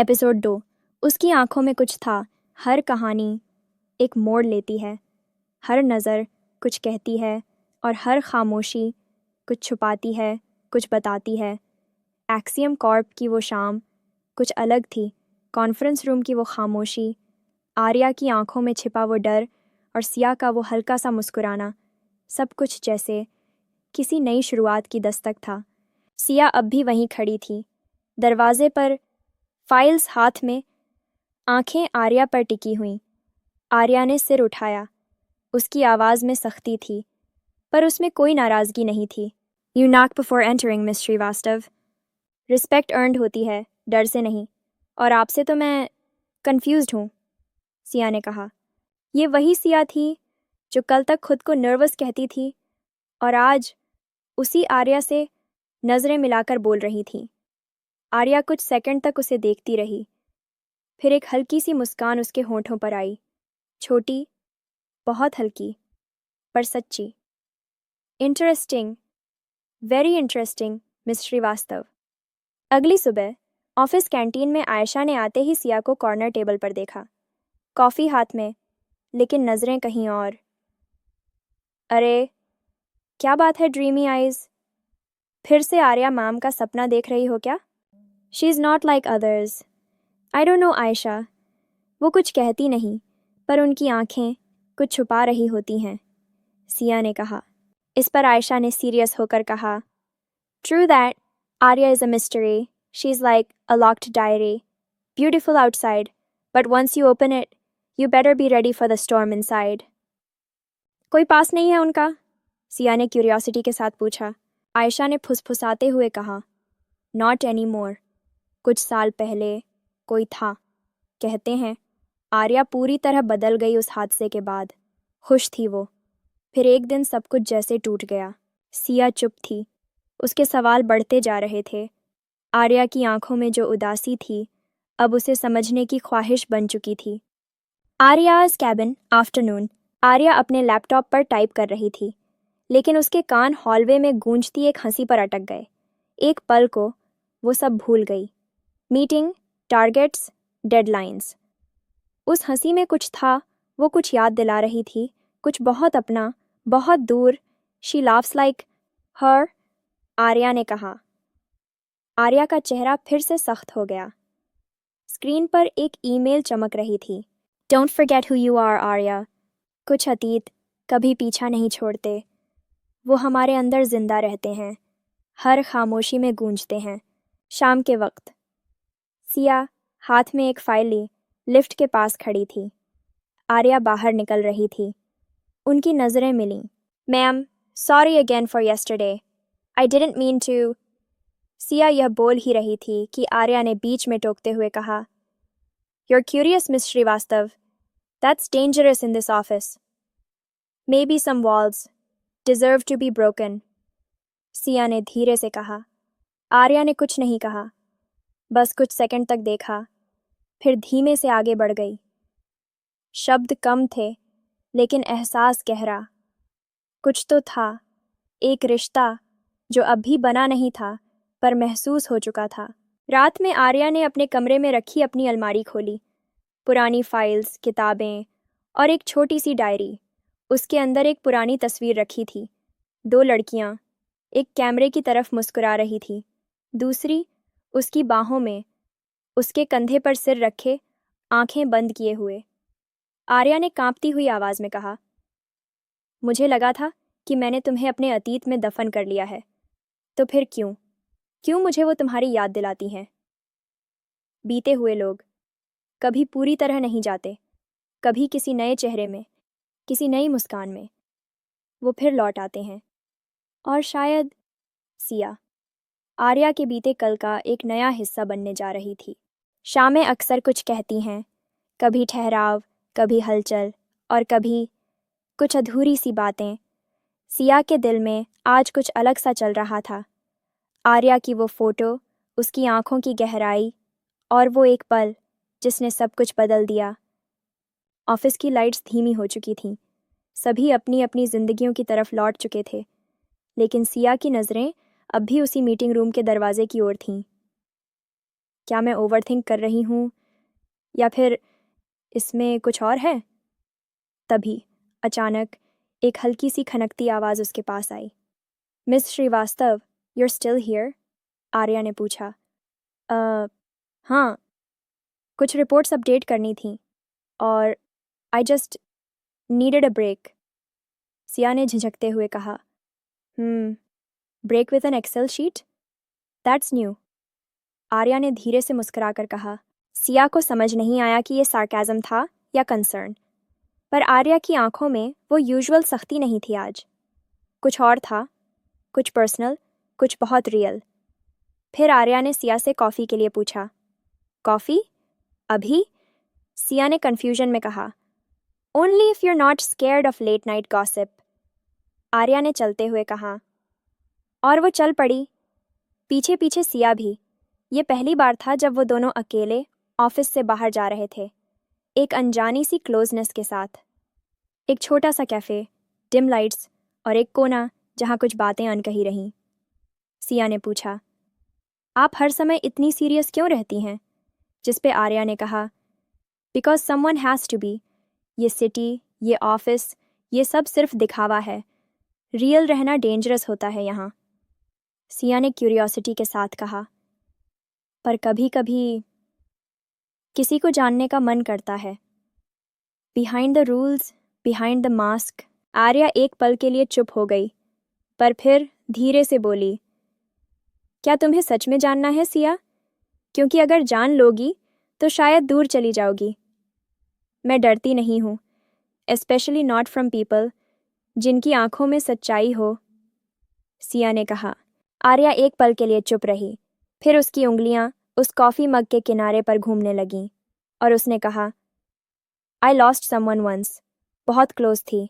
Episode 2। उसकी आंखों में कुछ था। हर कहानी एक मोड़ लेती है, हर नज़र कुछ कहती है और हर खामोशी कुछ छुपाती है, कुछ बताती है। एक्सियम कॉर्प की वो शाम कुछ अलग थी। कॉन्फ्रेंस रूम की वो खामोशी, आर्या की आंखों में छिपा वो डर और सिया का वो हल्का सा मुस्कुराना, सब कुछ जैसे किसी नई शुरुआत की दस्तक था। सिया अब भी वहीं खड़ी थी, दरवाजे पर, फाइल्स हाथ में, आंखें आर्या पर टिकी हुईं। आर्या ने सिर उठाया। उसकी आवाज़ में सख्ती थी, पर उसमें कोई नाराज़गी नहीं थी। You knock before entering, miss Srivastava. Respect earned होती है, डर से नहीं। और आपसे तो मैं कंफ्यूज्ड हूँ, सिया ने कहा। ये वही सिया थी जो कल तक खुद को नर्वस कहती थी और आज उसी आर्या से नज़रें मिलाकर बोल रही थी। आर्या कुछ सेकंड तक उसे देखती रही, फिर एक हल्की सी मुस्कान उसके होंठों पर आई, छोटी, बहुत हल्की, पर सच्ची। Interesting, very interesting, miss Srivastava. अगली सुबह ऑफिस कैंटीन में आयशा ने आते ही सिया को कॉर्नर टेबल पर देखा, कॉफ़ी हाथ में, लेकिन नज़रें कहीं और। अरे, क्या बात है ड्रीमी आइज़? फिर से आर्या मैम का सपना देख रही हो क्या? She is not like others. I don't know Ayesha. वो कुछ कहती नहीं, पर उनकी आंखें कुछ छुपा रही होती हैं, सिया ने कहा। इस पर आयशा ने सीरियस होकर कहा, true that, Arya is a mystery. She is like a locked diary, beautiful outside, but once you open it, you better be ready for the storm inside. कोई पास नहीं है उनका? सिया ने क्यूरियोसिटी के साथ पूछा। आयशा ने फुसफुसाते हुए कहा, नॉट एनी मोर। कुछ साल पहले कोई था। कहते हैं आर्या पूरी तरह बदल गई उस हादसे के बाद। खुश थी वो, फिर एक दिन सब कुछ जैसे टूट गया। सिया चुप थी, उसके सवाल बढ़ते जा रहे थे। आर्या की आंखों में जो उदासी थी, अब उसे समझने की ख्वाहिश बन चुकी थी। आर्याज़ कैबिन, आफ्टरनून। आर्या अपने लैपटॉप पर टाइप कर रही थी, लेकिन उसके कान हॉलवे में गूंजती एक हंसी पर अटक गए। एक पल को वो सब भूल गई, मीटिंग, टारगेट्स, डेडलाइंस। उस हंसी में कुछ था, वो कुछ याद दिला रही थी, कुछ बहुत अपना, बहुत दूर। शी लाफ्स लाइक हर, आर्या ने कहा। आर्या का चेहरा फिर से सख्त हो गया। स्क्रीन पर एक ईमेल चमक रही थी। Don't forget who you are, Arya. कुछ अतीत कभी पीछा नहीं छोड़ते, वो हमारे अंदर जिंदा रहते हैं, हर खामोशी में गूंजते हैं। शाम के वक्त सिया हाथ में एक फाइल ली लिफ्ट के पास खड़ी थी। आर्या बाहर निकल रही थी। उनकी नज़रें मिलीं। Ma'am, sorry again for yesterday. I didn't mean to. Siya यह बोल ही रही थी कि आर्या ने बीच में टोकते हुए कहा, You're curious, Miss Srivastav. That's dangerous in this office. Maybe some walls deserve to be broken. Siya ने धीरे से कहा। आर्या ने कुछ नहीं कहा, बस कुछ सेकंड तक देखा, फिर धीमे से आगे बढ़ गई। शब्द कम थे, लेकिन एहसास गहरा। कुछ तो था, एक रिश्ता जो अभी बना नहीं था, पर महसूस हो चुका था। रात में आर्या ने अपने कमरे में रखी अपनी अलमारी खोली। पुरानी फाइल्स, किताबें और एक छोटी सी डायरी। उसके अंदर एक पुरानी तस्वीर रखी थी। दो लड़कियां, एक कैमरे की तरफ मुस्कुरा रही थी, दूसरी उसकी बाहों में, उसके कंधे पर सिर रखे, आंखें बंद किए हुए। आर्या ने कांपती हुई आवाज़ में कहा, मुझे लगा था कि मैंने तुम्हें अपने अतीत में दफन कर लिया है, तो फिर क्यों मुझे वो तुम्हारी याद दिलाती हैं? बीते हुए लोग कभी पूरी तरह नहीं जाते, कभी किसी नए चेहरे में, किसी नई मुस्कान में वो फिर लौट आते हैं। और शायद सिया आर्या के बीते कल का एक नया हिस्सा बनने जा रही थी। शामें अक्सर कुछ कहती हैं, कभी ठहराव, कभी हलचल और कभी कुछ अधूरी सी बातें। सिया के दिल में आज कुछ अलग सा चल रहा था। आर्या की वो फोटो, उसकी आंखों की गहराई और वो एक पल जिसने सब कुछ बदल दिया। ऑफिस की लाइट्स धीमी हो चुकी थीं, सभी अपनी अपनी जिंदगियों की तरफ लौट चुके थे, लेकिन सिया की नज़रें अब भी उसी मीटिंग रूम के दरवाजे की ओर थीं। क्या मैं ओवरथिंक कर रही हूँ या फिर इसमें कुछ और है? तभी अचानक एक हल्की सी खनकती आवाज़ उसके पास आई। Miss Srivastava, you're still here? Arya ने पूछा। हाँ, कुछ रिपोर्ट्स अपडेट करनी थी और I just needed a break. Siya ने झिझकते हुए कहा। Break with an Excel sheet? That's new. Arya ने धीरे से मुस्कुराकर कहा। सिया को समझ नहीं आया कि ये सार्केज़म था या कंसर्न, पर आर्या की आंखों में वो यूजुअल सख्ती नहीं थी आज। कुछ और था, कुछ पर्सनल, कुछ बहुत रियल। फिर आर्या ने सिया से कॉफ़ी के लिए पूछा। कॉफ़ी? अभी? सिया ने कन्फ्यूजन में कहा। Only if you're not scared of late night gossip, Arya ने चलते हुए कहा। और वो चल पड़ी, पीछे पीछे सिया भी। ये पहली बार था जब वो दोनों अकेले ऑफिस से बाहर जा रहे थे, एक अनजानी सी क्लोजनेस के साथ। एक छोटा सा कैफ़े, डिम लाइट्स और एक कोना जहाँ कुछ बातें अनकही रहीं। सिया ने पूछा, आप हर समय इतनी सीरियस क्यों रहती हैं? जिस पे आर्या ने कहा, because someone has to be. ये सिटी, ये ऑफिस, ये सब सिर्फ दिखावा है। रियल रहना डेंजरस होता है यहाँ। सिया ने क्यूरियोसिटी के साथ कहा, पर कभी कभी किसी को जानने का मन करता है। Behind the rules, behind the mask. Arya एक पल के लिए चुप हो गई, पर फिर धीरे से बोली, क्या तुम्हें सच में जानना है सिया? क्योंकि अगर जान लोगी तो शायद दूर चली जाओगी। मैं डरती नहीं हूँ, एस्पेशली नॉट फ्रॉम पीपल जिनकी आंखों में सच्चाई हो, सिया ने कहा। आर्या एक पल के लिए चुप रही, फिर उसकी उंगलियां उस कॉफ़ी मग के किनारे पर घूमने लगीं और उसने कहा, आई लॉस्ट समवन वंस। बहुत क्लोज थी,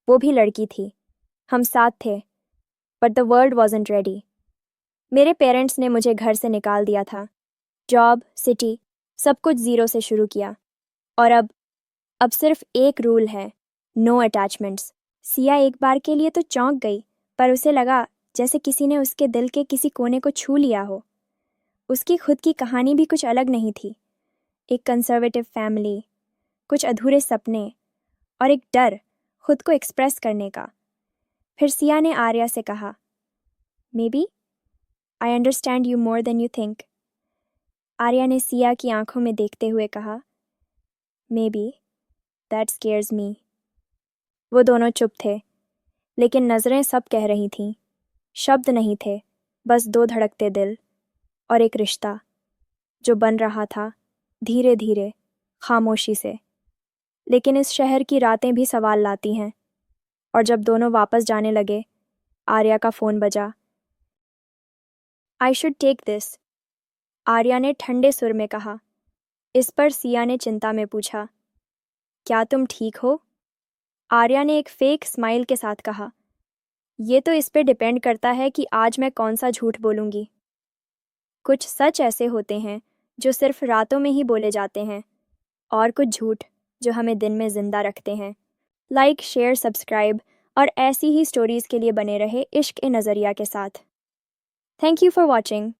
वो भी लड़की थी। हम साथ थे, but the world wasn't ready. मेरे पेरेंट्स ने मुझे घर से निकाल दिया था। जॉब, सिटी, सब कुछ ज़ीरो से शुरू किया। और अब सिर्फ एक रूल है, नो अटैचमेंट्स। सिया एक बार के लिए तो चौंक गई, पर उसे लगा जैसे किसी ने उसके दिल के किसी कोने को छू लिया हो। उसकी खुद की कहानी भी कुछ अलग नहीं थी। एक कंजर्वेटिव फैमिली, कुछ अधूरे सपने और एक डर खुद को एक्सप्रेस करने का। फिर सिया ने आर्या से कहा, maybe I understand you more than you think. Arya ने सिया की आंखों में देखते हुए कहा, maybe that scares me. वो दोनों चुप थे, लेकिन नज़रें सब कह रही थीं। शब्द नहीं थे, बस दो धड़कते दिल और एक रिश्ता जो बन रहा था धीरे धीरे, खामोशी से। लेकिन इस शहर की रातें भी सवाल लाती हैं। और जब दोनों वापस जाने लगे, आर्या का फ़ोन बजा। I should take this, Arya ने ठंडे सुर में कहा। इस पर सिया ने चिंता में पूछा, क्या तुम ठीक हो? आर्या ने एक फेक स्माइल के साथ कहा, ये तो इस पे डिपेंड करता है कि आज मैं कौन सा झूठ बोलूँगी। कुछ सच ऐसे होते हैं जो सिर्फ रातों में ही बोले जाते हैं, और कुछ झूठ जो हमें दिन में जिंदा रखते हैं। लाइक, शेयर, सब्सक्राइब और ऐसी ही स्टोरीज़ के लिए बने रहे इश्क ए नज़रिया के साथ। Thank you for watching.